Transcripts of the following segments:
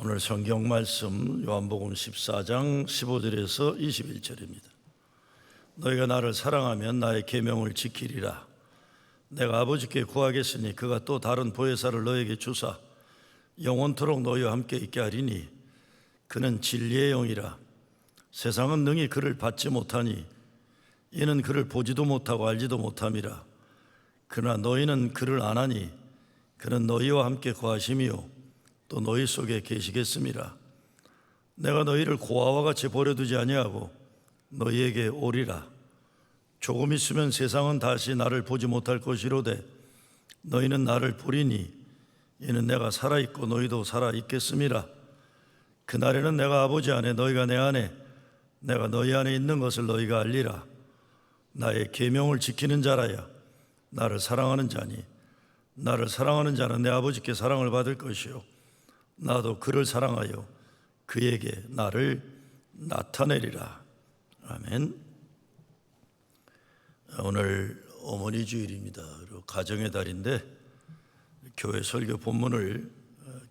오늘 성경 말씀 요한복음 14장 15절에서 21절입니다. 너희가 나를 사랑하면 나의 계명을 지키리라. 내가 아버지께 구하겠으니 그가 또 다른 보혜사를 너에게 주사 영원토록 너희와 함께 있게 하리니 그는 진리의 영이라. 세상은 능히 그를 받지 못하니 이는 그를 보지도 못하고 알지도 못함이라. 그러나 너희는 그를 아나니 그는 너희와 함께 거하심이요 또 너희 속에 계시겠음이라. 내가 너희를 고아와 같이 버려두지 아니하고 너희에게 오리라. 조금 있으면 세상은 다시 나를 보지 못할 것이로되 너희는 나를 보리니 이는 내가 살아있고 너희도 살아있겠음이라. 그날에는 내가 아버지 안에 너희가 내 안에 내가 너희 안에 있는 것을 너희가 알리라. 나의 계명을 지키는 자라야 나를 사랑하는 자니 나를 사랑하는 자는 내 아버지께 사랑을 받을 것이요 나도 그를 사랑하여 그에게 나를 나타내리라. 아멘. 오늘 어머니 주일입니다. 그리고 가정의 달인데 교회 설교 본문을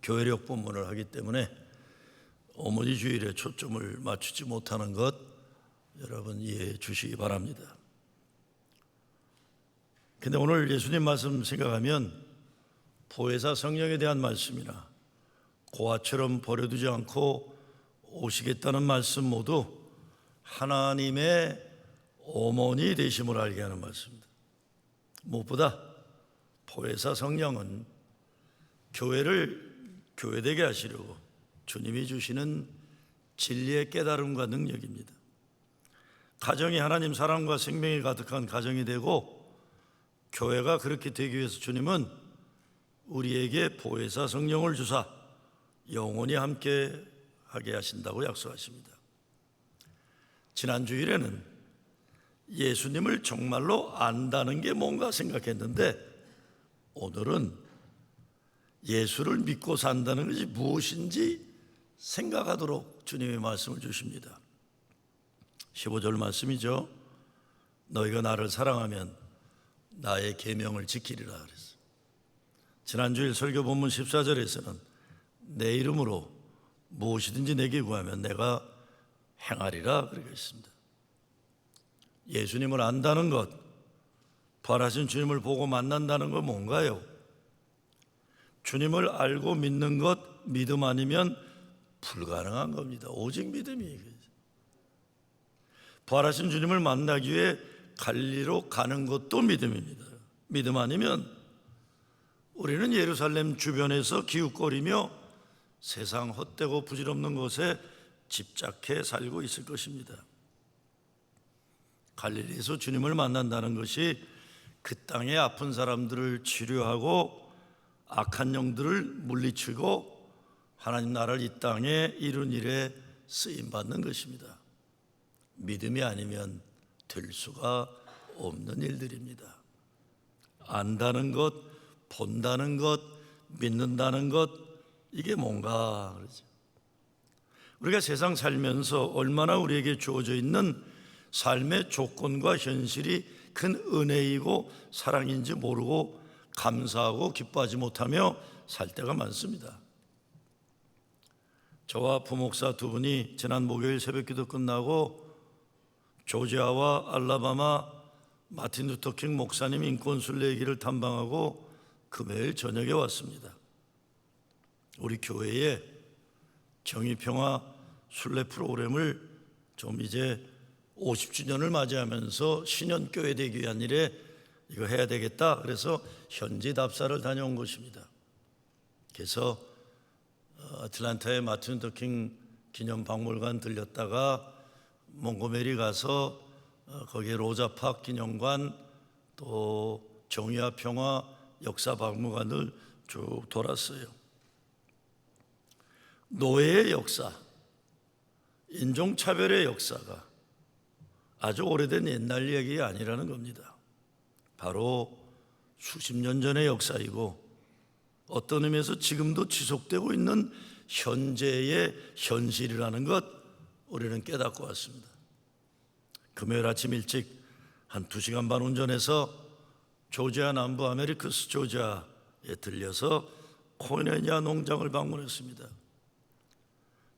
교회력 본문을 하기 때문에 어머니 주일에 초점을 맞추지 못하는 것 여러분 이해해 주시기 바랍니다. 근데 오늘 예수님 말씀 생각하면 보혜사 성령에 대한 말씀이나 고아처럼 버려두지 않고 오시겠다는 말씀 모두 하나님의 어머니 되심을 알게 하는 말씀입니다. 무엇보다 보혜사 성령은 교회를 교회되게 하시려고 주님이 주시는 진리의 깨달음과 능력입니다. 가정이 하나님 사랑과 생명이 가득한 가정이 되고 교회가 그렇게 되기 위해서 주님은 우리에게 보혜사 성령을 주사 영원히 함께 하게 하신다고 약속하십니다. 지난 주일에는 예수님을 정말로 안다는 게 뭔가 생각했는데 오늘은 예수를 믿고 산다는 것이 무엇인지 생각하도록 주님의 말씀을 주십니다. 15절 말씀이죠. 너희가 나를 사랑하면 나의 계명을 지키리라 그랬어요. 지난주일 설교 본문 14절에서는 내 이름으로 무엇이든지 내게 구하면 내가 행하리라 그러고 있습니다. 예수님을 안다는 것, 부활하신 주님을 보고 만난다는 건 뭔가요? 주님을 알고 믿는 것, 믿음 아니면 불가능한 겁니다. 오직 믿음이. 부활하신 주님을 만나기 위해 갈리로 가는 것도 믿음입니다. 믿음 아니면 우리는 예루살렘 주변에서 기웃거리며 세상 헛되고 부질없는 것에 집착해 살고 있을 것입니다. 갈릴리에서 주님을 만난다는 것이 그 땅의 아픈 사람들을 치료하고 악한 영들을 물리치고 하나님 나라를 이 땅에 이룬 일에 쓰임받는 것입니다. 믿음이 아니면 될 수가 없는 일들입니다. 안다는 것, 본다는 것, 믿는다는 것, 이게 뭔가 그러죠. 우리가 세상 살면서 얼마나 우리에게 주어져 있는 삶의 조건과 현실이 큰 은혜이고 사랑인지 모르고 감사하고 기뻐하지 못하며 살 때가 많습니다. 저와 부목사 두 분이 지난 목요일 새벽기도 끝나고 조지아와 알라바마 마틴 루터킹 목사님 인권순례기를 탐방하고 금요일 저녁에 왔습니다. 우리 교회에 정의평화 순례 프로그램을 좀 이제 50주년을 맞이하면서 신년교회 되기 위한 일에 이거 해야 되겠다. 그래서 현지 답사를 다녀온 것입니다. 그래서 애틀랜타의 마틴 루터킹 기념박물관 들렸다가 몽고메리 가서 거기에 로자팍 기념관 또 정의와 평화 역사박물관을 쭉 돌았어요. 노예의 역사, 인종차별의 역사가 아주 오래된 옛날 이야기가 아니라는 겁니다. 바로 수십 년 전의 역사이고 어떤 의미에서 지금도 지속되고 있는 현재의 현실이라는 것 우리는 깨닫고 왔습니다. 금요일 아침 일찍 한 2시간 반 운전해서 조지아 남부 아메리크스 조지아에 들려서 코네냐 농장을 방문했습니다.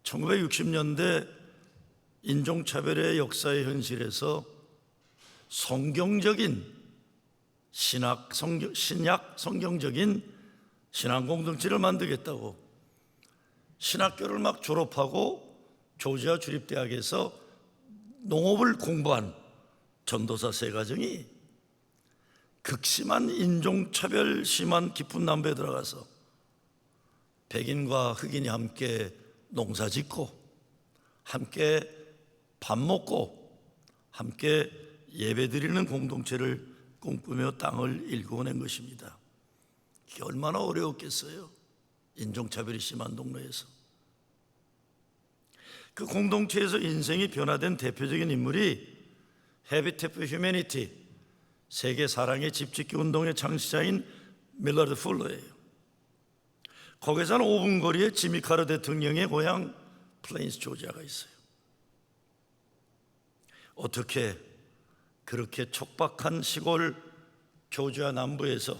1960년대 인종차별의 역사의 현실에서 성경적인 신약 성경적인 신앙 공동체를 만들겠다고 신학교를 막 졸업하고 조지아 주립대학에서 농업을 공부한 전도사 세 가정이 극심한 인종차별 심한 깊은 남부에 들어가서 백인과 흑인이 함께 농사 짓고 함께 밥 먹고 함께 예배드리는 공동체를 꿈꾸며 땅을 일구어낸 것입니다. 이게 얼마나 어려웠겠어요. 인종차별이 심한 동네에서. 그 공동체에서 인생이 변화된 대표적인 인물이 Habitat for Humanity, 세계 사랑의 집짓기 운동의 창시자인 밀러드 풀러예요. 거기서 한 5분 거리에 지미 카터 대통령의 고향 플레인스 조지아가 있어요. 어떻게 그렇게 척박한 시골 조지아 남부에서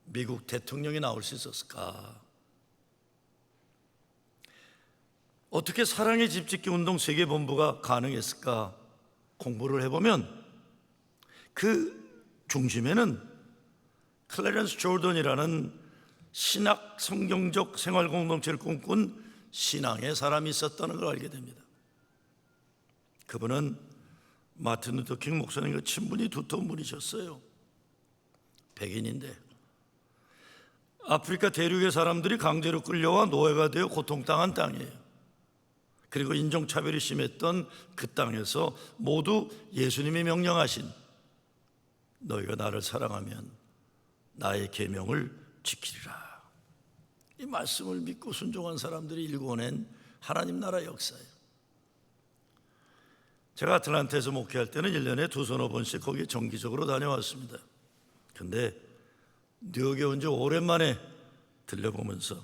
미국 대통령이 나올 수 있었을까? 어떻게 사랑의 집짓기 운동 세계본부가 가능했을까? 공부를 해보면 그 중심에는 클래런스 조던이라는 신학 성경적 생활 공동체를 꿈꾼 신앙의 사람이 있었다는 걸 알게 됩니다. 그분은 마틴 루터 킹 목사님과 친분이 두터운 분이셨어요. 백인인데 아프리카 대륙의 사람들이 강제로 끌려와 노예가 되어 고통당한 땅이에요. 그리고 인종차별이 심했던 그 땅에서 모두 예수님이 명령하신 너희가 나를 사랑하면 나의 계명을 지키리라, 이 말씀을 믿고 순종한 사람들이 일궈낸 하나님 나라 역사예요. 제가 아틀란타에서 목회할 때는 1년에 두서너 번씩 거기에 정기적으로 다녀왔습니다. 근데 뉴욕에 온 지 오랜만에 들려보면서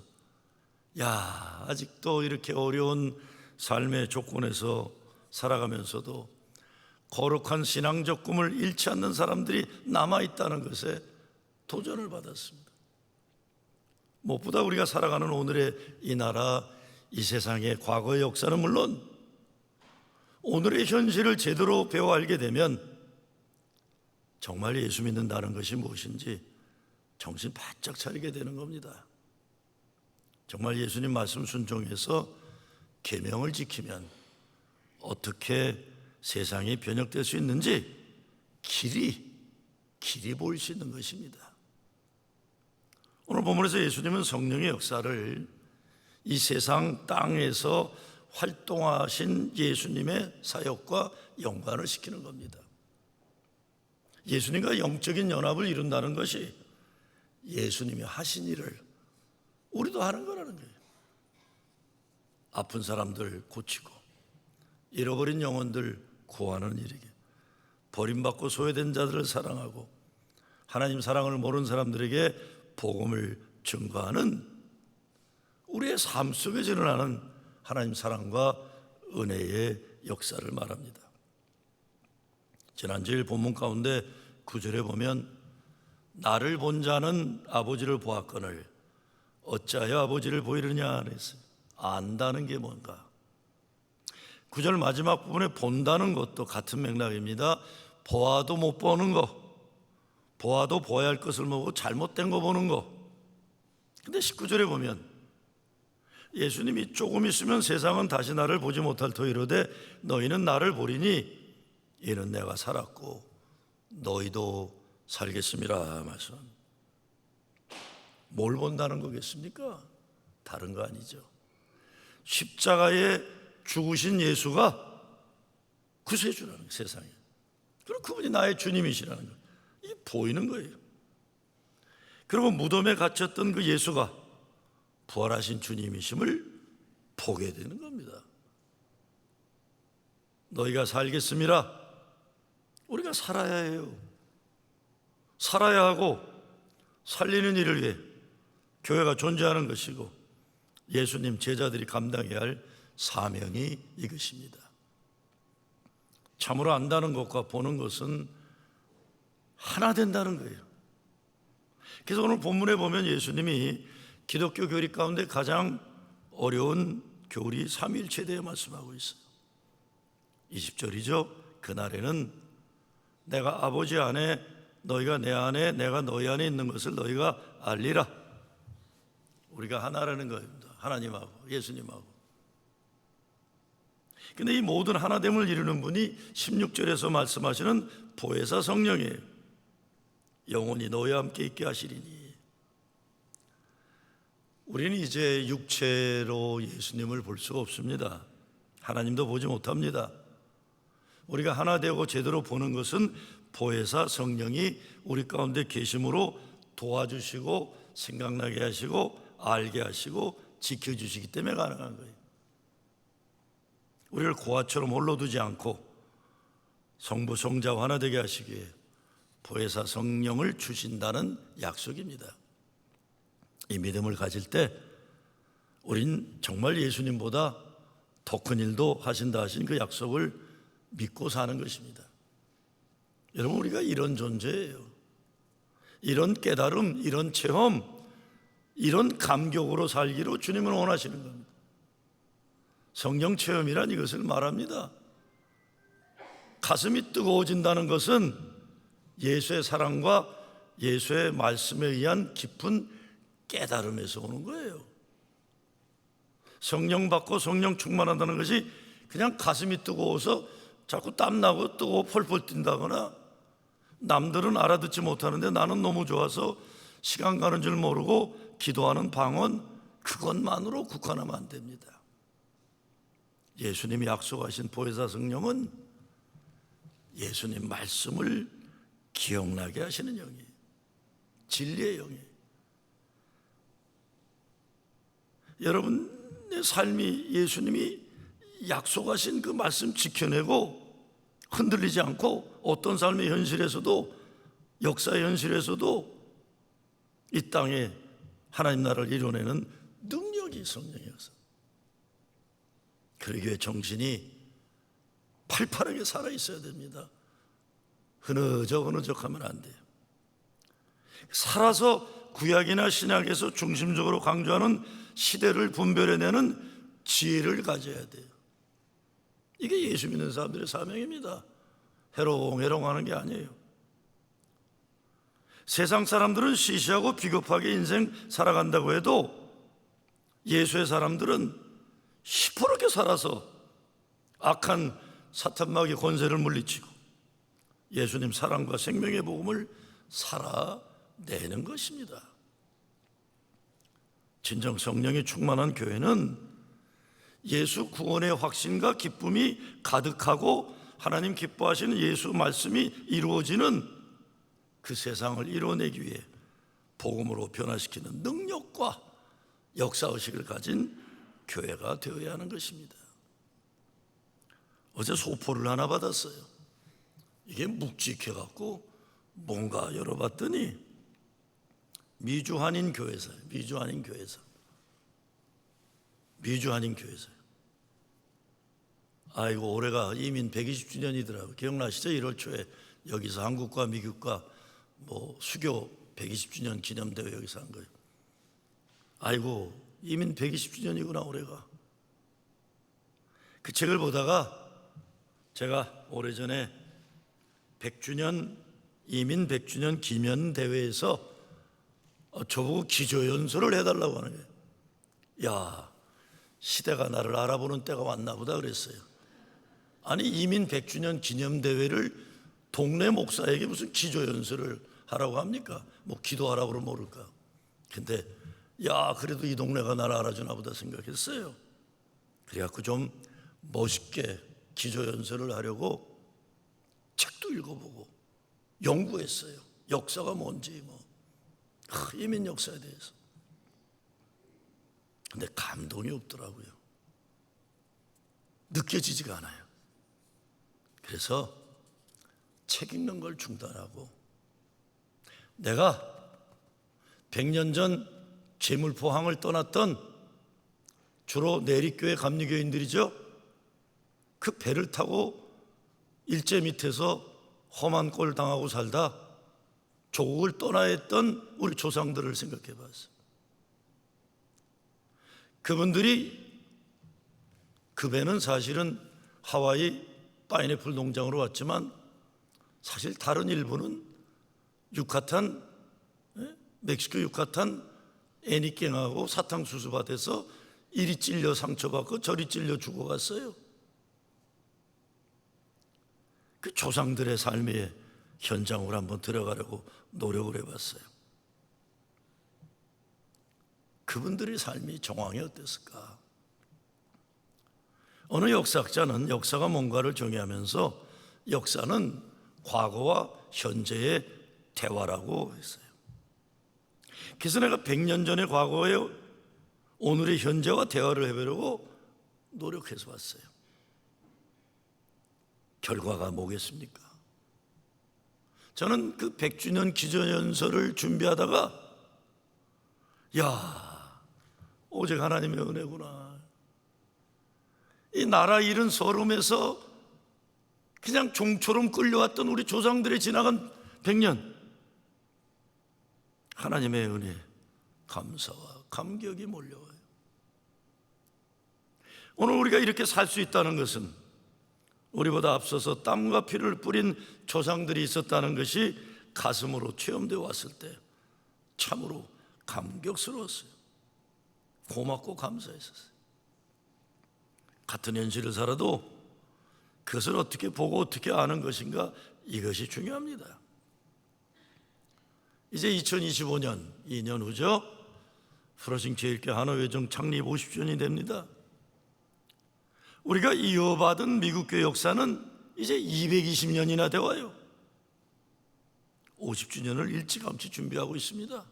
야, 아직도 이렇게 어려운 삶의 조건에서 살아가면서도 거룩한 신앙적 꿈을 잃지 않는 사람들이 남아있다는 것에 도전을 받았습니다. 무엇보다 우리가 살아가는 오늘의 이 나라, 이 세상의 과거의 역사는 물론 오늘의 현실을 제대로 배워 알게 되면 정말 예수 믿는다는 것이 무엇인지 정신 바짝 차리게 되는 겁니다. 정말 예수님 말씀 순종해서 계명을 지키면 어떻게 세상이 변혁될 수 있는지 길이 보일 수 있는 것입니다. 오늘 본문에서 예수님은 성령의 역사를 이 세상 땅에서 활동하신 예수님의 사역과 연관을 시키는 겁니다. 예수님과 영적인 연합을 이룬다는 것이 예수님이 하신 일을 우리도 하는 거라는 거예요. 아픈 사람들 고치고 잃어버린 영혼들 구하는 일이게, 버림받고 소외된 자들을 사랑하고 하나님 사랑을 모르는 사람들에게 복음을 증거하는 우리의 삶 속에 일어나는 하나님 사랑과 은혜의 역사를 말합니다. 지난주일 본문 가운데 9절에 보면 나를 본 자는 아버지를 보았거늘 어찌하여 아버지를 보이느냐 그랬어요. 안다는 게 뭔가. 9절 마지막 부분에 본다는 것도 같은 맥락입니다. 보아도 못 보는 거, 보아도 보아야 할 것을 보고 잘못된 거 보는 거. 근데 19절에 보면 예수님이 조금 있으면 세상은 다시 나를 보지 못할 터이로되 너희는 나를 보리니 이는 내가 살았고 너희도 살겠음이라 말씀. 뭘 본다는 거겠습니까? 다른 거 아니죠. 십자가에 죽으신 예수가 구세주라는 거예요, 세상에. 그리고 그분이 나의 주님이시라는 거예요. 이게 보이는 거예요. 그리고 무덤에 갇혔던 그 예수가 부활하신 주님이심을 보게 되는 겁니다. 너희가 살겠음이라. 우리가 살아야 해요. 살아야 하고 살리는 일을 위해 교회가 존재하는 것이고 예수님 제자들이 감당해야 할 사명이 이것입니다. 참으로 안다는 것과 보는 것은 하나 된다는 거예요. 그래서 오늘 본문에 보면 예수님이 기독교 교리 가운데 가장 어려운 교리 삼위일체에 대해 말씀하고 있어요. 20절이죠. 그날에는 내가 아버지 안에, 너희가 내 안에, 내가 너희 안에 있는 것을 너희가 알리라. 우리가 하나라는 겁니다. 하나님하고 예수님하고. 근데 이 모든 하나됨을 이루는 분이 16절에서 말씀하시는 보혜사 성령이에요. 영원히 너희와 함께 있게 하시리니. 우리는 이제 육체로 예수님을 볼 수가 없습니다. 하나님도 보지 못합니다. 우리가 하나 되고 제대로 보는 것은 보혜사 성령이 우리 가운데 계심으로 도와주시고 생각나게 하시고 알게 하시고 지켜주시기 때문에 가능한 거예요. 우리를 고아처럼 홀로 두지 않고 성부 성자와 하나 되게 하시기 위해 보혜사 성령을 주신다는 약속입니다. 이 믿음을 가질 때 우린 정말 예수님보다 더 큰 일도 하신다 하신 그 약속을 믿고 사는 것입니다. 여러분, 우리가 이런 존재예요. 이런 깨달음, 이런 체험, 이런 감격으로 살기로 주님은 원하시는 겁니다. 성령 체험이란 이것을 말합니다. 가슴이 뜨거워진다는 것은 예수의 사랑과 예수의 말씀에 의한 깊은 깨달음에서 오는 거예요. 성령 받고 성령 충만한다는 것이 그냥 가슴이 뜨거워서 자꾸 땀나고 뜨거워 펄펄 뛴다거나, 남들은 알아듣지 못하는데 나는 너무 좋아서 시간 가는 줄 모르고 기도하는 방언, 그것만으로 국한하면 안 됩니다. 예수님이 약속하신 보혜사 성령은 예수님 말씀을 기억나게 하시는 영이에요. 진리의 영이에요. 여러분의 삶이 예수님이 약속하신 그 말씀 지켜내고 흔들리지 않고 어떤 삶의 현실에서도, 역사의 현실에서도 이 땅에 하나님 나라를 이뤄내는 능력이 성령이어서, 그러기 위해 정신이 팔팔하게 살아있어야 됩니다. 흐느적 하면 안 돼요. 살아서 구약이나 신약에서 중심적으로 강조하는 시대를 분별해내는 지혜를 가져야 돼요. 이게 예수 믿는 사람들의 사명입니다. 해롱해롱하는 게 아니에요. 세상 사람들은 시시하고 비겁하게 인생 살아간다고 해도 예수의 사람들은 시퍼렇게 살아서 악한 사탄마귀의 권세를 물리치고 예수님 사랑과 생명의 복음을 살아내는 것입니다. 진정 성령이 충만한 교회는 예수 구원의 확신과 기쁨이 가득하고 하나님 기뻐하시는 예수 말씀이 이루어지는 그 세상을 이루어내기 위해 복음으로 변화시키는 능력과 역사의식을 가진 교회가 되어야 하는 것입니다. 어제 소포를 하나 받았어요. 이게 묵직해갖고 뭔가 열어봤더니 미주한인 교회사예요. 미주한인 교회사. 아이고, 올해가 이민 120주년이더라고요. 기억나시죠? 1월 초에 여기서 한국과 미국과 수교 120주년 기념대회 여기서 한 거예요. 아이고, 이민 120주년이구나 올해가. 그 책을 보다가 제가 오래전에 100주년 이민 100주년 기념대회에서 저보고 기조연설을 해달라고 하는 거예요. 야, 시대가 나를 알아보는 때가 왔나 보다 그랬어요. 아니, 이민 100주년 기념대회를 동네 목사에게 무슨 기조연설을 하라고 합니까? 기도하라고 그러면 모를까. 근데 야, 그래도 이 동네가 나를 알아주나 보다 생각했어요. 그래갖고 좀 멋있게 기조연설을 하려고 책도 읽어보고 연구했어요. 역사가 뭔지 이민 역사에 대해서. 근데 감동이 없더라고요. 느껴지지가 않아요. 그래서 책 읽는 걸 중단하고, 내가 100년 전 제물포항을 떠났던 주로 내리교회 감리교인들이죠. 그 배를 타고 일제 밑에서 험한 꼴 당하고 살다 조국을 떠나야 했던 우리 조상들을 생각해 봤어요. 그분들이 그 배는 사실은 하와이 파인애플 농장으로 왔지만 사실 다른 일부는 유카탄, 멕시코 유카탄 애니깽하고 사탕수수 밭에서 이리 찔려 상처받고 저리 찔려 죽어갔어요. 그 조상들의 삶의 현장으로 한번 들어가려고 노력을 해봤어요. 그분들의 삶이 정황이 어땠을까? 어느 역사학자는 역사가 뭔가를 정의하면서 역사는 과거와 현재의 대화라고 했어요. 그래서 내가 100년 전의 과거에 오늘의 현재와 대화를 해보려고 노력해서 왔어요. 결과가 뭐겠습니까? 저는 그 100주년 기념연설을 준비하다가 오직 하나님의 은혜구나. 이 나라 잃은 서름에서 그냥 종처럼 끌려왔던 우리 조상들의 지나간 100년, 하나님의 은혜, 감사와 감격이 몰려와요. 오늘 우리가 이렇게 살 수 있다는 것은 우리보다 앞서서 땀과 피를 뿌린 조상들이 있었다는 것이 가슴으로 체험되어 왔을 때 참으로 감격스러웠어요. 고맙고 감사했었어요. 같은 현실을 살아도 그것을 어떻게 보고 어떻게 아는 것인가, 이것이 중요합니다. 이제 2025년 2년 후죠. 프로싱 제1교 한화회종 창립 50주년이 됩니다. 우리가 이어받은 미국교회 역사는 이제 220년이나 되어요. 50주년을 일찌감치 준비하고 있습니다.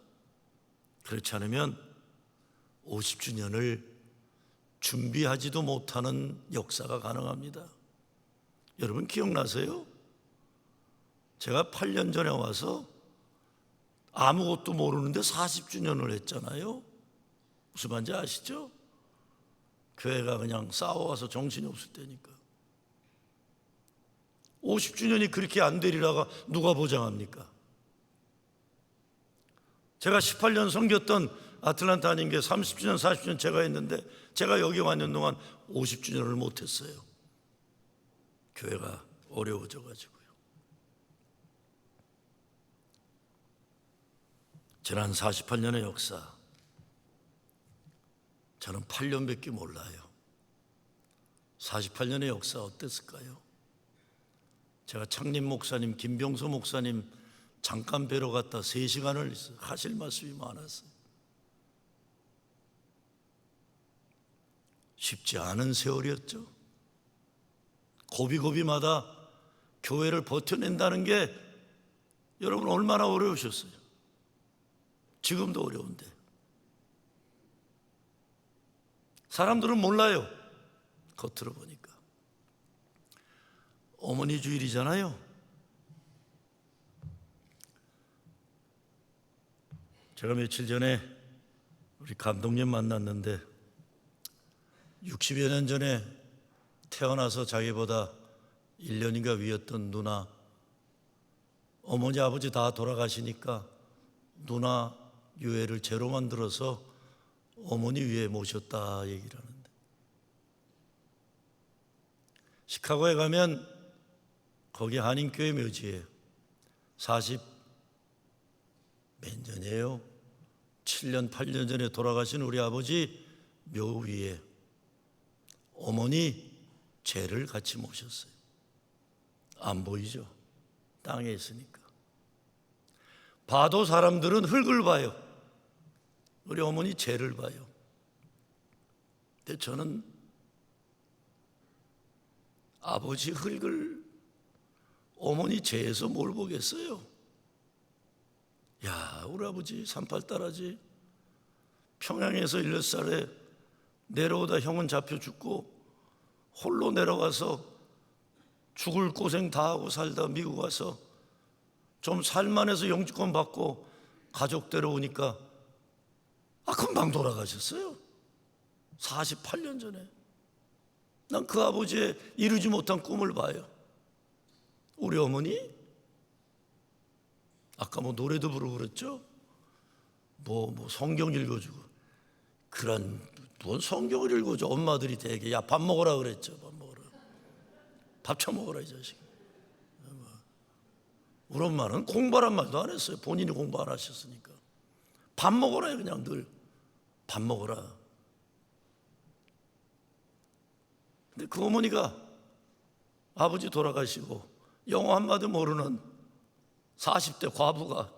그렇지 않으면 50주년을 준비하지도 못하는 역사가 가능합니다. 여러분 기억나세요? 제가 8년 전에 와서 아무것도 모르는데 40주년을 했잖아요. 무슨 말인지 아시죠? 교회가 그냥 싸워와서 정신이 없을 때니까. 50주년이 그렇게 안 되리라가 누가 보장합니까? 제가 18년 섬겼던 아틀란타 한인교회 30주년, 40주년 제가 했는데 제가 여기 왔는 동안 50주년을 못했어요. 교회가 어려워져 가지고요. 지난 48년의 역사, 저는 8년밖에 몰라요. 48년의 역사 어땠을까요? 제가 창립 목사님 김병서 목사님 잠깐 뵈러 갔다 3시간을 하실 말씀이 많았어요. 쉽지 않은 세월이었죠. 고비고비마다 교회를 버텨낸다는 게 여러분 얼마나 어려우셨어요. 지금도 어려운데 사람들은 몰라요. 겉으로 보니까. 어머니 주일이잖아요. 제가 며칠 전에 우리 감독님 만났는데 60여 년 전에 태어나서 자기보다 1년인가 위였던 누나, 어머니 아버지 다 돌아가시니까 누나 유해를 죄로 만들어서 어머니 위에 모셨다 얘기를 하는데, 시카고에 가면 거기 한인교회 묘지에 40 몇 년이에요? 7년 8년 전에 돌아가신 우리 아버지 묘 위에 어머니 죄를 같이 모셨어요. 안 보이죠? 땅에 있으니까. 봐도 사람들은 흙을 봐요. 우리 어머니 죄를 봐요. 근데 저는 아버지 흙을 어머니 죄에서 뭘 보겠어요? 우리 아버지 38달아지 평양에서 16살에 내려오다 형은 잡혀 죽고 홀로 내려가서 죽을 고생 다 하고 살다 미국 와서 좀 살만해서 영주권 받고 가족 데려오니까 금방 돌아가셨어요. 48년 전에. 난 그 아버지의 이루지 못한 꿈을 봐요. 우리 어머니 아까 노래도 부르고 그랬죠. 성경 읽어주고 그런 뭔 성경을 읽어줘. 엄마들이 되게 야 밥 먹으라 그랬죠. 밥 먹으라. 밥 처먹으라 이 자식. 우리 엄마는 공부란 말도 안 했어요. 본인이 공부 안 하셨으니까. 밥 먹으라 그냥 늘 밥 먹으라. 근데 그 어머니가 아버지 돌아가시고 영어 한마디 모르는 40대 과부가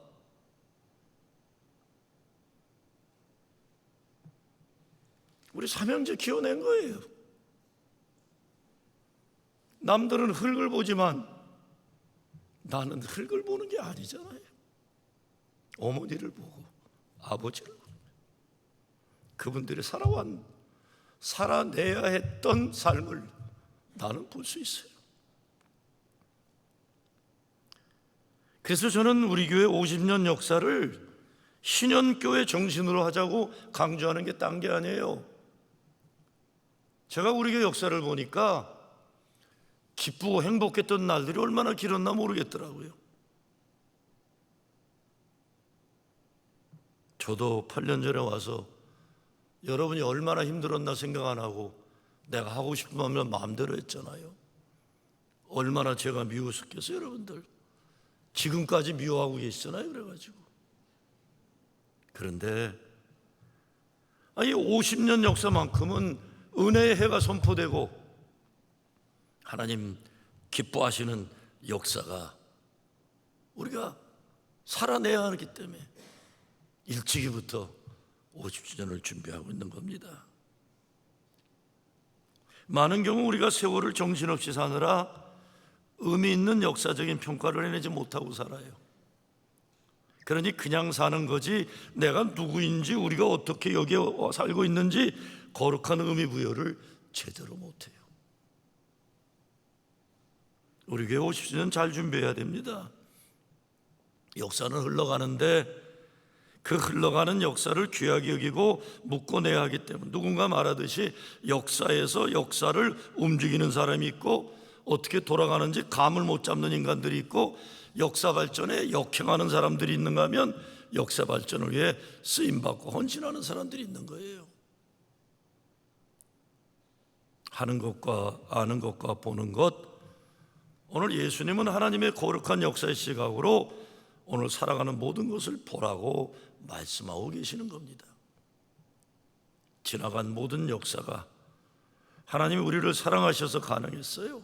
우리 삼형제 키워낸 거예요. 남들은 흙을 보지만 나는 흙을 보는 게 아니잖아요. 어머니를 보고 아버지를 보고 그분들이 살아내야 했던 삶을 나는 볼 수 있어요. 그래서 저는 우리 교회 50년 역사를 신현교회 정신으로 하자고 강조하는 게 딴 게 아니에요. 제가 우리 교회 역사를 보니까 기쁘고 행복했던 날들이 얼마나 길었나 모르겠더라고요. 저도 8년 전에 와서 여러분이 얼마나 힘들었나 생각 안 하고 내가 하고 싶은 마음을 마음대로 했잖아요. 얼마나 제가 미웠었겠어요, 여러분들. 지금까지 미워하고 계시잖아요. 그래가지고 그런데 이 50년 역사만큼은 은혜의 해가 선포되고 하나님 기뻐하시는 역사가 우리가 살아내야 하기 때문에 일찍이부터 50주년을 준비하고 있는 겁니다. 많은 경우 우리가 세월을 정신없이 사느라 의미 있는 역사적인 평가를 해내지 못하고 살아요. 그러니 그냥 사는 거지 내가 누구인지 우리가 어떻게 여기에 살고 있는지 거룩한 의미 부여를 제대로 못해요. 우리 교회 50주년 잘 준비해야 됩니다. 역사는 흘러가는데 그 흘러가는 역사를 귀하게 여기고 묶어내야 하기 때문에 누군가 말하듯이 역사에서 역사를 움직이는 사람이 있고 어떻게 돌아가는지 감을 못 잡는 인간들이 있고 역사 발전에 역행하는 사람들이 있는가 하면 역사 발전을 위해 쓰임받고 헌신하는 사람들이 있는 거예요. 하는 것과 아는 것과 보는 것, 오늘 예수님은 하나님의 거룩한 역사의 시각으로 오늘 살아가는 모든 것을 보라고 말씀하고 계시는 겁니다. 지나간 모든 역사가 하나님이 우리를 사랑하셔서 가능했어요.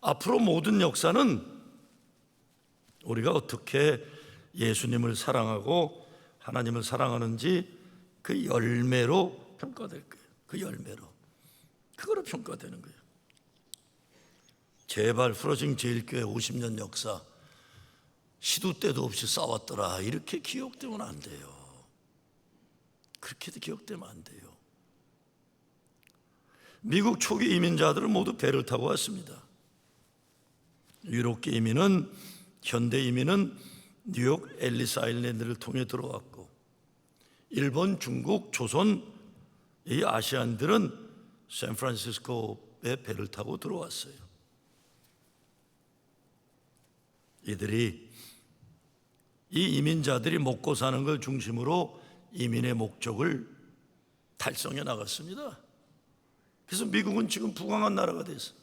앞으로 모든 역사는 우리가 어떻게 예수님을 사랑하고 하나님을 사랑하는지 그 열매로 평가될 거예요. 그 열매로. 그거로 평가되는 거예요. 제발 프로징 제일교회 50년 역사 시도 때도 없이 싸웠더라 이렇게 기억되면 안 돼요. 그렇게도 기억되면 안 돼요. 미국 초기 이민자들은 모두 배를 타고 왔습니다. 유럽계 이민은 현대 이민은 뉴욕 앨리스 아일랜드를 통해 들어왔고 일본, 중국, 조선 이 아시안들은 샌프란시스코에 배를 타고 들어왔어요. 이 이민자들이 먹고 사는 걸 중심으로 이민의 목적을 달성해 나갔습니다. 그래서 미국은 지금 부강한 나라가 됐어요.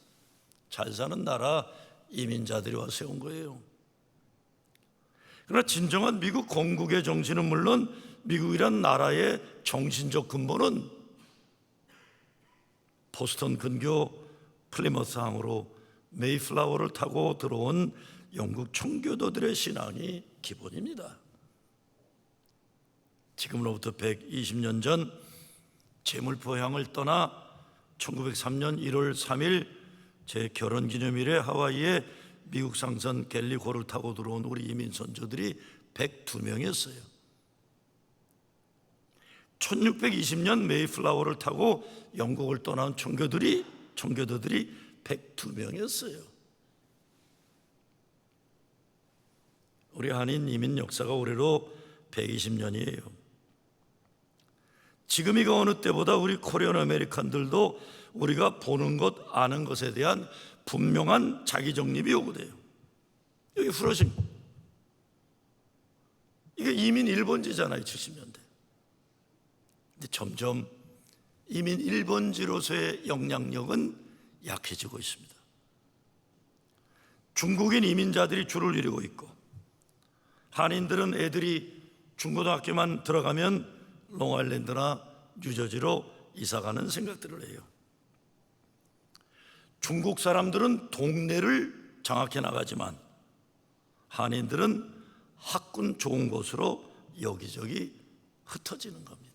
잘 사는 나라 이민자들이 와서 세운 거예요. 그러나 진정한 미국 건국의 정신은 물론 미국이란 나라의 정신적 근본은 보스턴 근교 플리머스 항으로 메이플라워를 타고 들어온 영국 청교도들의 신앙이 기본입니다. 지금으로부터 120년 전 제물포향을 떠나 1903년 1월 3일 제 결혼기념일에 하와이에 미국 상선 갤리고를 타고 들어온 우리 이민 선조들이 102명이었어요. 1620년 메이플라워를 타고 영국을 떠난 청교도들이 102명이었어요. 우리 한인 이민 역사가 올해로 120년이에요. 지금이가 어느 때보다 우리 코리안 아메리칸들도 우리가 보는 것, 아는 것에 대한 분명한 자기 정립이 요구돼요. 여기 프로징 이게 이민 1번지잖아요. 70년대 근데 점점 이민 1번지로서의 영향력은 약해지고 있습니다. 중국인 이민자들이 줄을 이루고 있고, 한인들은 애들이 중고등학교만 들어가면 롱아일랜드나 뉴저지로 이사가는 생각들을 해요. 중국 사람들은 동네를 장악해 나가지만 한인들은 학군 좋은 곳으로 여기저기 흩어지는 겁니다.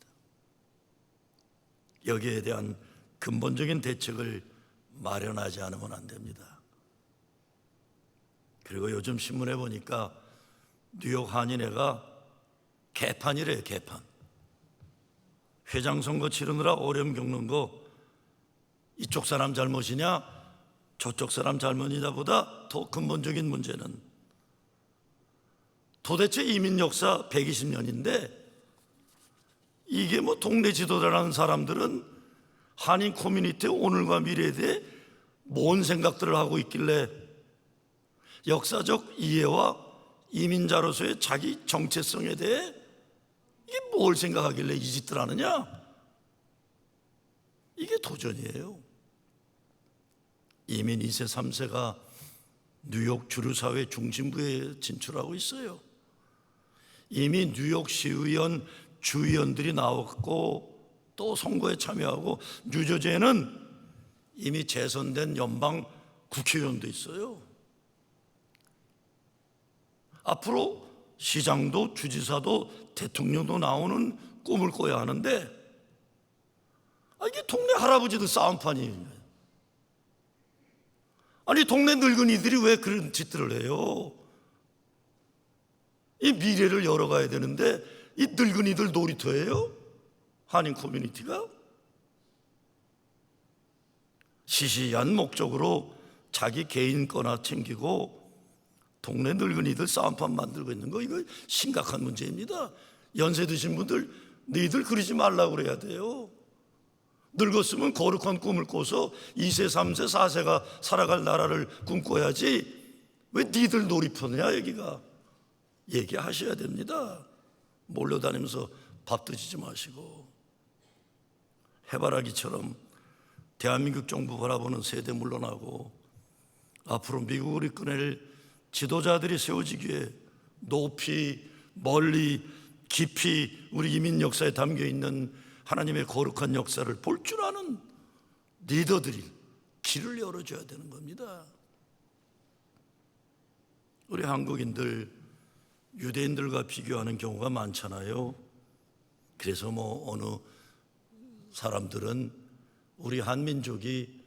여기에 대한 근본적인 대책을 마련하지 않으면 안 됩니다. 그리고 요즘 신문에 보니까 뉴욕 한인회가 개판이래요. 개판. 회장 선거 치르느라 어려움 겪는 거 이쪽 사람 잘못이냐 저쪽 사람 잘못이냐 보다 더 근본적인 문제는 도대체 이민 역사 120년인데 이게 뭐 동네 지도자라는 사람들은 한인 커뮤니티의 오늘과 미래에 대해 뭔 생각들을 하고 있길래 역사적 이해와 이민자로서의 자기 정체성에 대해 이게 뭘 생각하길래 이 짓들 하느냐? 이게 도전이에요. 이민 2세, 3세가 뉴욕 주류사회 중심부에 진출하고 있어요. 이미 뉴욕 시의원, 주의원들이 나왔고 또 선거에 참여하고 뉴저지에는 이미 재선된 연방 국회의원도 있어요. 앞으로 시장도 주지사도 대통령도 나오는 꿈을 꿔야 하는데 이게 동네 할아버지들 싸움판이에요. 아니 동네 늙은이들이 왜 그런 짓들을 해요? 이 미래를 열어가야 되는데 이 늙은이들 놀이터예요? 한인 커뮤니티가? 시시한 목적으로 자기 개인 거나 챙기고 동네 늙은이들 싸움판 만들고 있는 거 이거 심각한 문제입니다. 연세 드신 분들 너희들 그러지 말라고 그래야 돼요. 늙었으면 거룩한 꿈을 꿔서 2세, 3세, 4세가 살아갈 나라를 꿈꿔야지 왜 니들 놀이터냐 여기가. 얘기하셔야 됩니다. 몰려다니면서 밥 드시지 마시고 해바라기처럼 대한민국 정부 바라보는 세대 물러나고 앞으로 미국을 이끌어낼 지도자들이 세워지기에 높이 멀리 깊이 우리 이민 역사에 담겨있는 하나님의 거룩한 역사를 볼 줄 아는 리더들이 길을 열어줘야 되는 겁니다. 우리 한국인들 유대인들과 비교하는 경우가 많잖아요. 그래서 어느 사람들은 우리 한민족이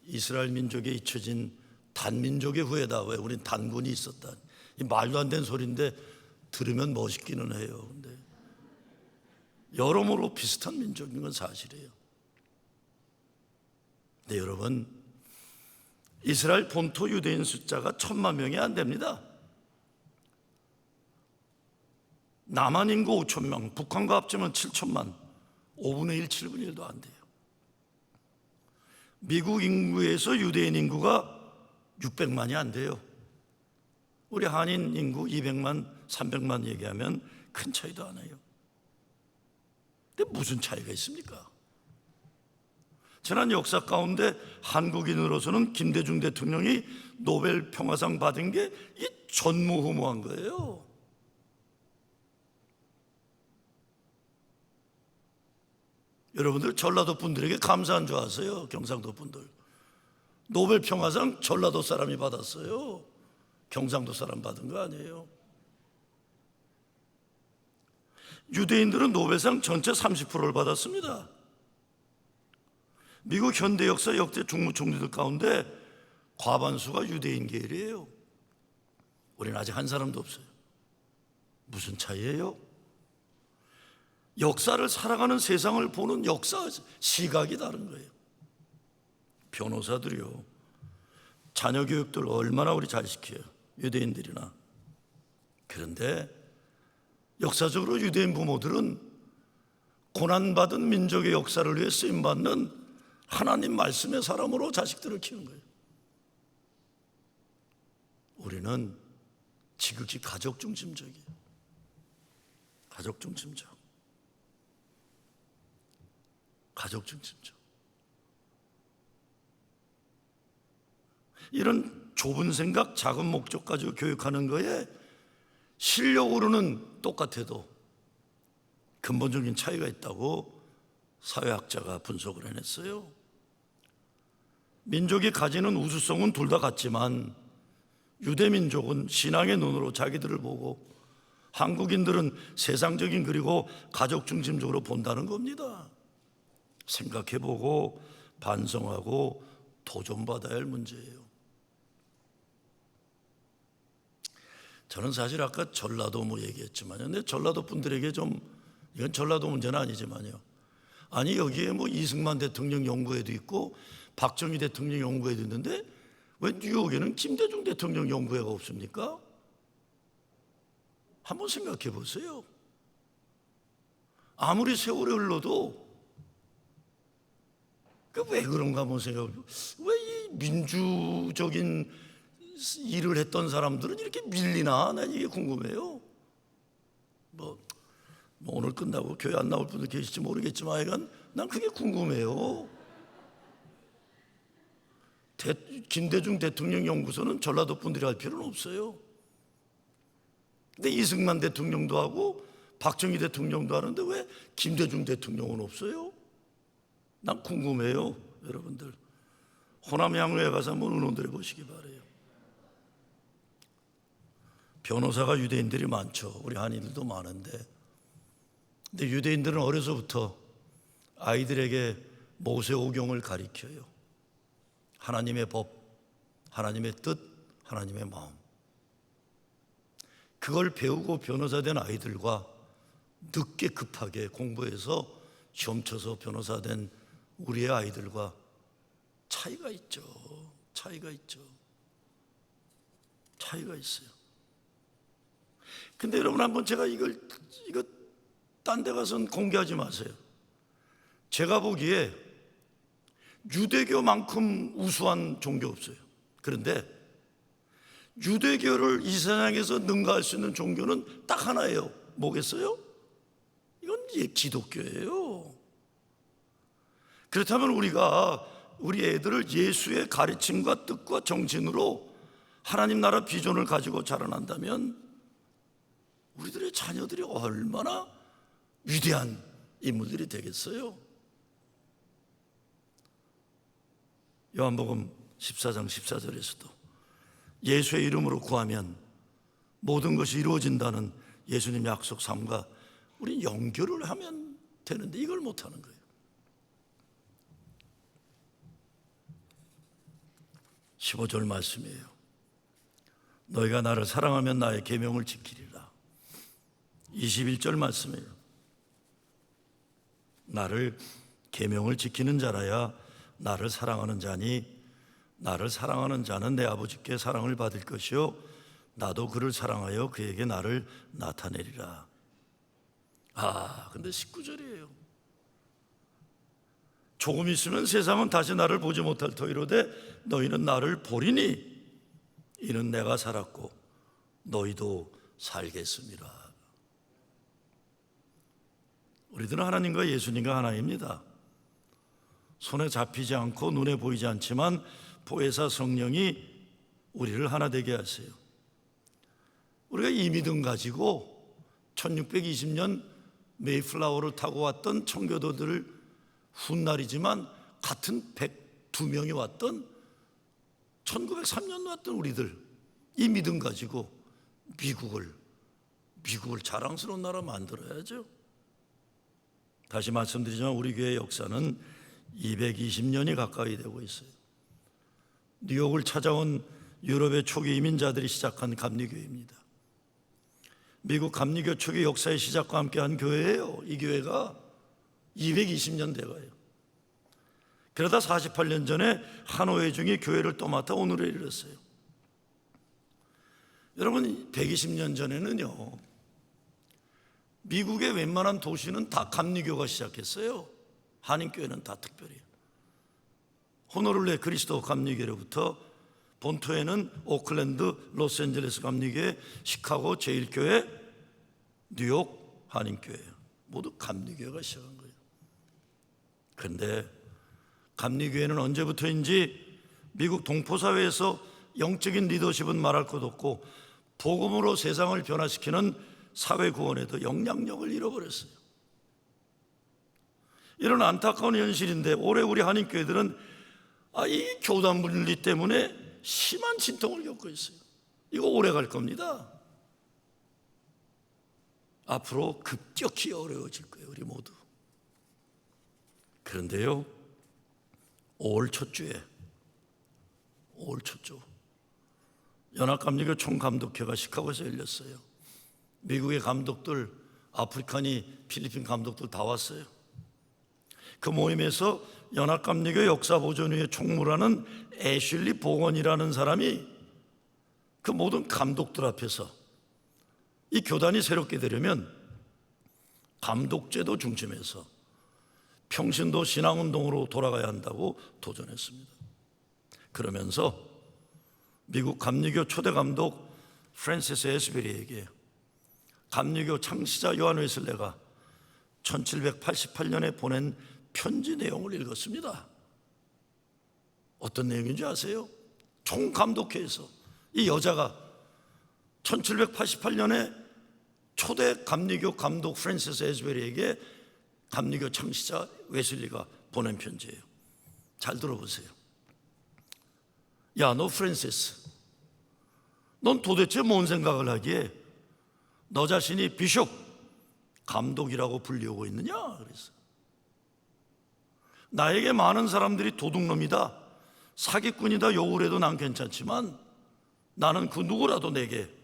이스라엘 민족에 잊혀진 단민족의 후예다. 왜 우린 단군이 있었다. 이 말도 안 되는 소리인데 들으면 멋있기는 해요. 근데 여러모로 비슷한 민족인 건 사실이에요. 네, 여러분, 이스라엘 본토 유대인 숫자가 1,000만 명이 안 됩니다. 남한 인구 5,000명, 북한과 합치면 7,000만, 5분의 1, 7분의 1도 안 돼요. 미국 인구에서 유대인 인구가 600만이 안 돼요. 우리 한인 인구 200만, 300만 얘기하면 큰 차이도 안 해요. 근데 무슨 차이가 있습니까? 지난 역사 가운데 한국인으로서는 김대중 대통령이 노벨 평화상 받은 게 이게 전무후무한 거예요. 여러분들 전라도 분들에게 감사한 줄 아세요? 경상도 분들 노벨 평화상 전라도 사람이 받았어요. 경상도 사람 받은 거 아니에요. 유대인들은 노벨상 전체 30%를 받았습니다. 미국 현대 역사 역대 국무총리들 가운데 과반수가 유대인 계열이에요. 우리는 아직 한 사람도 없어요. 무슨 차이예요? 역사를 살아가는 세상을 보는 역사 시각이 다른 거예요. 변호사들이요, 자녀 교육들 얼마나 우리 잘 시켜요, 유대인들이나. 그런데 역사적으로 유대인 부모들은 고난받은 민족의 역사를 위해 쓰임받는 하나님 말씀의 사람으로 자식들을 키우는 거예요. 우리는 지극히 가족 중심적이에요. 가족 중심적. 가족 중심적. 이런 좁은 생각, 작은 목적 가지고 교육하는 거에 실력으로는 똑같아도 근본적인 차이가 있다고 사회학자가 분석을 해냈어요. 민족이 가지는 우수성은 둘 다 같지만 유대민족은 신앙의 눈으로 자기들을 보고 한국인들은 세상적인 그리고 가족 중심적으로 본다는 겁니다. 생각해보고 반성하고 도전받아야 할 문제예요. 저는 사실 아까 전라도 뭐 얘기했지만요, 근데 전라도 분들에게 좀, 이건 전라도 문제는 아니지만요, 아니 여기에 뭐 이승만 대통령 연구회도 있고 박정희 대통령 연구회도 있는데 왜 뉴욕에는 김대중 대통령 연구회가 없습니까? 한번 생각해 보세요. 아무리 세월이 흘러도 왜 그런가 한번 생각해 보세요. 왜 이 민주적인 일을 했던 사람들은 이렇게 밀리나? 난 이게 궁금해요. 뭐 오늘 끝나고 교회 안 나올 분도 계실지 모르겠지만 하여간 난 그게 궁금해요. 김대중 대통령 연구소는 전라도 분들이 할 필요는 없어요. 근데 이승만 대통령도 하고 박정희 대통령도 하는데 왜 김대중 대통령은 없어요? 난 궁금해요. 여러분들 호남 향후에 가서 한번 의논들 해보시기 바래요. 변호사가 유대인들이 많죠. 우리 한인들도 많은데, 근데 유대인들은 어려서부터 아이들에게 모세오경을 가르쳐요. 하나님의 법, 하나님의 뜻, 하나님의 마음. 그걸 배우고 변호사 된 아이들과 늦게 급하게 공부해서 시험 쳐서 변호사 된 우리의 아이들과 차이가 있죠. 차이가 있어요. 근데 여러분 한번 제가 이거 딴 데 가서는 공개하지 마세요. 제가 보기에 유대교만큼 우수한 종교 없어요. 그런데 유대교를 이 세상에서 능가할 수 있는 종교는 딱 하나예요. 뭐겠어요? 이건 기독교예요. 그렇다면 우리가 우리 애들을 예수의 가르침과 뜻과 정신으로 하나님 나라 비전을 가지고 자라난다면 우리들의 자녀들이 얼마나 위대한 인물들이 되겠어요? 요한복음 14장 14절에서도 예수의 이름으로 구하면 모든 것이 이루어진다는 예수님 약속 삶과 우리 연결을 하면 되는데 이걸 못하는 거예요. 15절 말씀이에요. 너희가 나를 사랑하면 나의 계명을 지키리라. 21절 말씀이에요. 나를 계명을 지키는 자라야 나를 사랑하는 자니 나를 사랑하는 자는 내 아버지께 사랑을 받을 것이요 나도 그를 사랑하여 그에게 나를 나타내리라. 근데 19절이에요. 조금 있으면 세상은 다시 나를 보지 못할 터이로되 너희는 나를 보리니 이는 내가 살았고 너희도 살겠음이라. 우리들은 하나님과 예수님과 하나입니다. 손에 잡히지 않고 눈에 보이지 않지만 보혜사 성령이 우리를 하나 되게 하세요. 우리가 이 믿음 가지고 1620년 메이플라워를 타고 왔던 청교도들을 훗날이지만 같은 102명이 왔던 1903년 왔던 우리들 이 믿음 가지고 미국을 자랑스러운 나라 만들어야죠. 다시 말씀드리지만 우리 교회 역사는 220년이 가까이 되고 있어요. 뉴욕을 찾아온 유럽의 초기 이민자들이 시작한 감리교회입니다. 미국 감리교 초기 역사의 시작과 함께한 교회예요. 이 교회가 220년 돼가요. 그러다 48년 전에 한오회 중이 교회를 떠맡아 오늘에 이르렀어요. 여러분 120년 전에는요 미국의 웬만한 도시는 다 감리교가 시작했어요. 한인교회는 다 특별히 호노룰레 그리스도 감리교회로부터 본토에는 오클랜드, 로스앤젤레스 감리교회, 시카고 제1교회, 뉴욕 한인교회 모두 감리교회가 시작한 거예요. 그런데 감리교회는 언제부터인지 미국 동포사회에서 영적인 리더십은 말할 것 없고 복음으로 세상을 변화시키는 사회 구원에도 영향력을 잃어버렸어요. 이런 안타까운 현실인데 올해 우리 한인교회들은 이 교단 분리 때문에 심한 진통을 겪고 있어요. 이거 오래 갈 겁니다. 앞으로 급격히 어려워질 거예요, 우리 모두. 그런데요, 5월 첫 주에, 5월 첫 주, 연합감리교 총감독회가 시카고에서 열렸어요. 미국의 감독들, 아프리카니, 필리핀 감독들 다 왔어요. 그 모임에서 연합감리교 역사보존위의 총무라는 애슐리 보건이라는 사람이 그 모든 감독들 앞에서 이 교단이 새롭게 되려면 감독제도 중심에서 평신도 신앙운동으로 돌아가야 한다고 도전했습니다. 그러면서 미국 감리교 초대 감독 프랜시스 에스베리에게 감리교 창시자 요한 웨슬레가 1788년에 보낸 편지 내용을 읽었습니다. 어떤 내용인지 아세요? 총감독회에서 이 여자가 1788년에 초대 감리교 감독 프랜시스 에스베리에게 감리교 창시자 웨슬리가 보낸 편지예요. 잘 들어보세요. 야, 너 프랜시스, 넌 도대체 뭔 생각을 하기에 너 자신이 비숍, 감독이라고 불리우고 있느냐? 그래서 나에게 많은 사람들이 도둑놈이다, 사기꾼이다 욕을 해도 난 괜찮지만 나는 그 누구라도 내게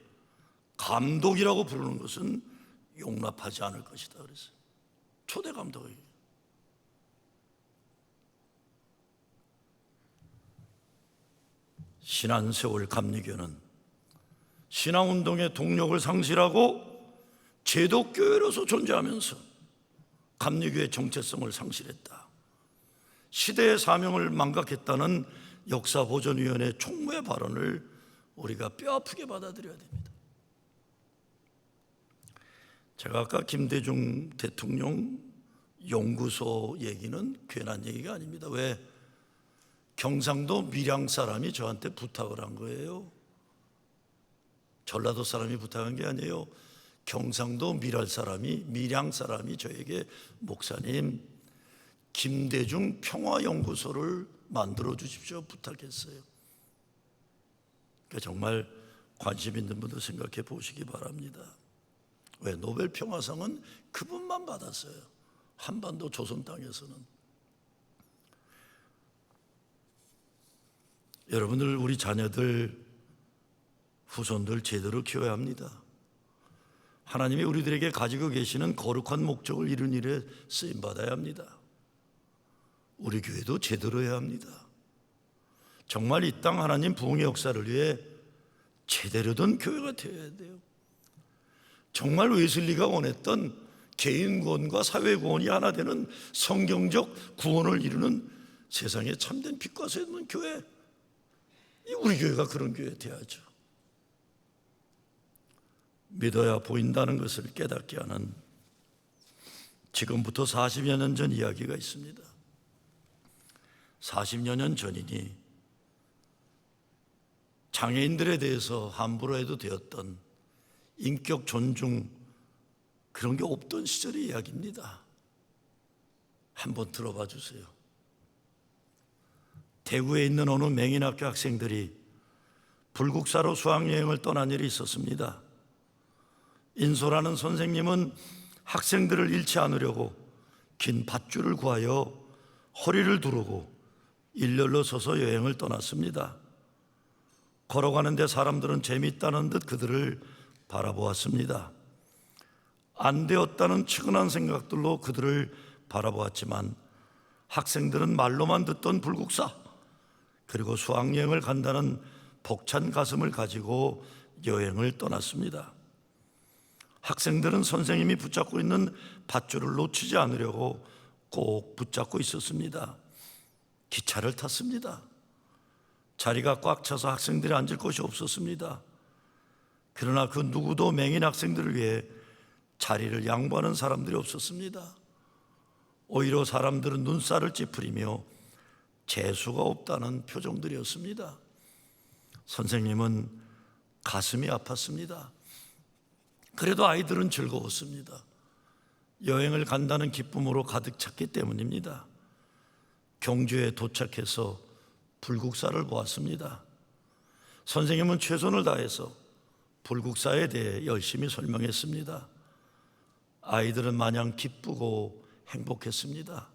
감독이라고 부르는 것은 용납하지 않을 것이다. 그래서 초대 감독에게. 신안세월 감리교는 신앙운동의 동력을 상실하고 제독교회로서 존재하면서 감리교의 정체성을 상실했다. 시대의 사명을 망각했다는 역사보존위원회 총무의 발언을 우리가 뼈아프게 받아들여야 됩니다. 제가 아까 김대중 대통령 연구소 얘기는 괜한 얘기가 아닙니다. 왜? 경상도 밀양 사람이 저한테 부탁을 한 거예요. 전라도 사람이 부탁한 게 아니에요. 경상도 밀양 사람이 저에게 목사님, 김대중 평화연구소를 만들어 주십시오 부탁했어요. 그러니까 정말 관심 있는 분들 생각해 보시기 바랍니다. 왜? 노벨 평화상은 그분만 받았어요. 한반도 조선 땅에서는. 여러분들, 우리 자녀들, 후손들 제대로 키워야 합니다. 하나님이 우리들에게 가지고 계시는 거룩한 목적을 이룬 일에 쓰임받아야 합니다. 우리 교회도 제대로 해야 합니다. 정말 이 땅 하나님 부흥의 역사를 위해 제대로 된 교회가 되어야 돼요. 정말 웨슬리가 원했던 개인 구원과 사회 구원이 하나 되는 성경적 구원을 이루는 세상에 참된 빛과 새 있는 교회, 우리 교회가 그런 교회 되어야죠. 믿어야 보인다는 것을 깨닫게 하는 지금부터 40여 년 전 이야기가 있습니다. 40여 년 전이니 장애인들에 대해서 함부로 해도 되었던 인격 존중, 그런 게 없던 시절의 이야기입니다. 한번 들어봐 주세요. 대구에 있는 어느 맹인학교 학생들이 불국사로 수학여행을 떠난 일이 있었습니다. 인소라는 선생님은 학생들을 잃지 않으려고 긴 밧줄을 구하여 허리를 두르고 일렬로 서서 여행을 떠났습니다. 걸어가는데 사람들은 재미있다는 듯 그들을 바라보았습니다. 안 되었다는 측은한 생각들로 그들을 바라보았지만 학생들은 말로만 듣던 불국사, 그리고 수학여행을 간다는 벅찬 가슴을 가지고 여행을 떠났습니다. 학생들은 선생님이 붙잡고 있는 밧줄을 놓치지 않으려고 꼭 붙잡고 있었습니다. 기차를 탔습니다. 자리가 꽉 차서 학생들이 앉을 곳이 없었습니다. 그러나 그 누구도 맹인 학생들을 위해 자리를 양보하는 사람들이 없었습니다. 오히려 사람들은 눈살을 찌푸리며 재수가 없다는 표정들이었습니다. 선생님은 가슴이 아팠습니다. 그래도 아이들은 즐거웠습니다. 여행을 간다는 기쁨으로 가득 찼기 때문입니다. 경주에 도착해서 불국사를 보았습니다. 선생님은 최선을 다해서 불국사에 대해 열심히 설명했습니다. 아이들은 마냥 기쁘고 행복했습니다.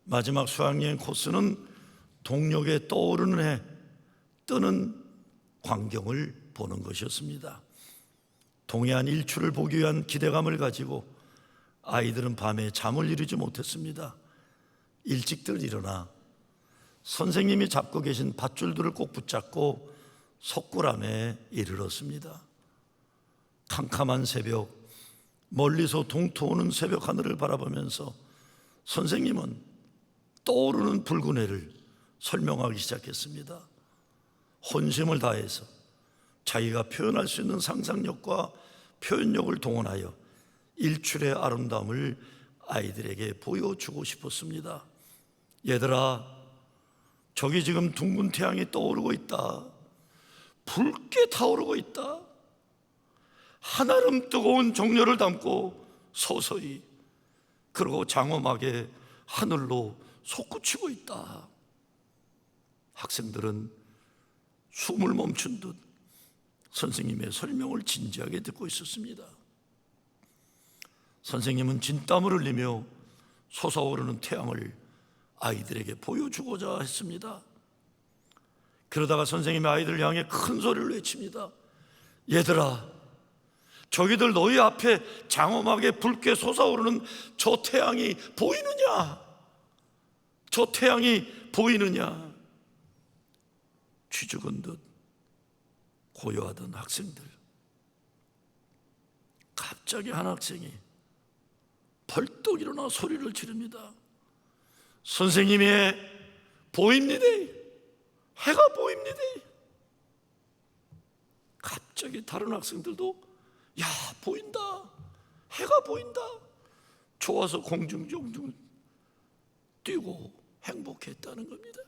마지막 수학여행 코스는 동력에 떠오르는 해, 뜨는 광경을 보는 것이었습니다. 동해안 일출을 보기 위한 기대감을 가지고 아이들은 밤에 잠을 이루지 못했습니다. 일찍들 일어나 선생님이 잡고 계신 밧줄들을 꼭 붙잡고 석굴암에 이르렀습니다. 캄캄한 새벽, 멀리서 동토오는 새벽 하늘을 바라보면서 선생님은 떠오르는 붉은 해를 설명하기 시작했습니다. 혼심을 다해서 자기가 표현할 수 있는 상상력과 표현력을 동원하여 일출의 아름다움을 아이들에게 보여주고 싶었습니다. 얘들아, 저기 지금 둥근 태양이 떠오르고 있다. 붉게 타오르고 있다. 한아름 뜨거운 정열을 담고 서서히, 그리고 장엄하게 하늘로 솟구치고 있다. 학생들은 숨을 멈춘 듯 선생님의 설명을 진지하게 듣고 있었습니다. 선생님은 진땀을 흘리며 솟아오르는 태양을 아이들에게 보여주고자 했습니다. 그러다가 선생님이 아이들을 향해 큰 소리를 외칩니다. 얘들아, 저기들 너희 앞에 장엄하게 붉게 솟아오르는 저 태양이 보이느냐? 저 태양이 보이느냐? 쥐죽은 듯 고요하던 학생들, 갑자기 한 학생이 벌떡 일어나 소리를 지릅니다. 선생님이 보입니다. 해가 보입니다. 갑자기 다른 학생들도 야, 보인다. 해가 보인다. 좋아서 공중정중 뛰고 행복했다는 겁니다.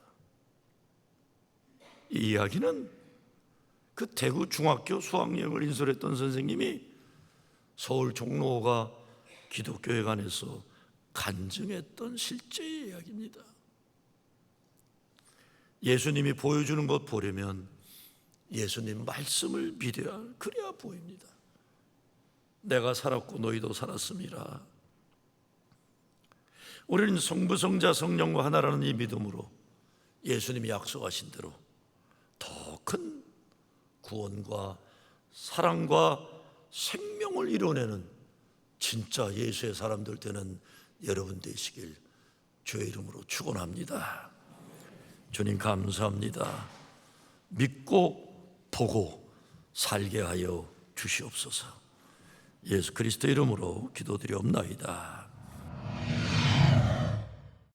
이 이야기는 그 대구 중학교 수학여행을 인솔했던 선생님이 서울 종로가 기독교회관에서 간증했던 실제의 이야기입니다. 예수님이 보여주는 것 보려면 예수님 말씀을 믿어야, 그래야 보입니다. 내가 살았고 너희도 살았음이라. 우리는 성부, 성자, 성령과 하나라는 이 믿음으로 예수님이 약속하신 대로 더 큰 구원과 사랑과 생명을 이뤄내는 진짜 예수의 사람들 되는 여러분 되시길 주의 이름으로 축원합니다. 주님 감사합니다. 믿고 보고 살게 하여 주시옵소서. 예수 그리스도 이름으로 기도드리옵나이다.